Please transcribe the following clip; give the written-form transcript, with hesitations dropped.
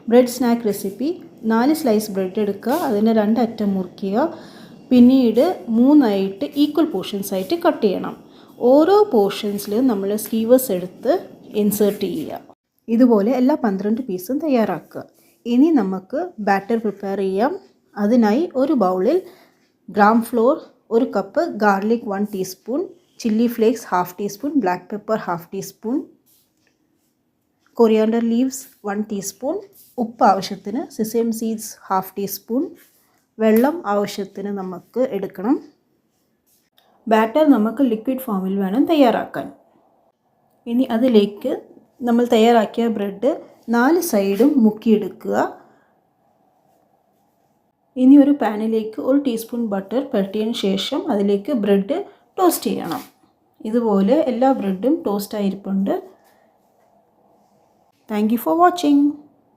Bread snack recipe. 4 slice bread എടുക്കുക, അതിനെ 2 അറ്റം മുറിക്കുക, പിന്നീട് 3 ആയിട്ട് ഈക്വൽ പോർഷൻസ് ആയിട്ട് കട്ട് ചെയ്യണം. ഓരോ പോർഷൻസിലും നമ്മൾ സ്കീവേഴ്സ് എടുത്ത് ഇൻസേർട്ട് ചെയ്യുക. ഇതുപോലെ എല്ലാ 12 പീസും തയ്യാറാക്കുക. ഇനി നമുക്ക് ബാറ്റർ പ്രിപ്പയർ ചെയ്യാം. അതിനായി ഒരു ബൗളിൽ gram floor 1 cup, garlic 1 teaspoon, chilli flakes 1/2 teaspoon, black pepper 1/2 teaspoon, coriander leaves 1 teaspoon, ഉപ്പ് ആവശ്യത്തിന്, സെസേം സീഡ്സ് 1/2 ടീസ്പൂൺ, വെള്ളം ആവശ്യത്തിന് നമുക്ക് എടുക്കണം. ബാറ്റർ നമുക്ക് ലിക്വിഡ് ഫോമിൽ വേണം തയ്യാറാക്കാൻ. ഇനി അതിലേക്ക് നമ്മൾ തയ്യാറാക്കിയ ബ്രെഡ് 4 സൈഡും മുക്കിയെടുക്കുക. ഇനി ഒരു പാനിലേക്ക് 1 ടീസ്പൂൺ ബട്ടർ പുരട്ടിയതിന് ശേഷം അതിലേക്ക് ബ്രെഡ് ടോസ്റ്റ് ചെയ്യണം. ഇതുപോലെ എല്ലാ ബ്രെഡും ടോസ്റ്റ് ആയിരിപ്പുണ്ട്. Thank you for watching.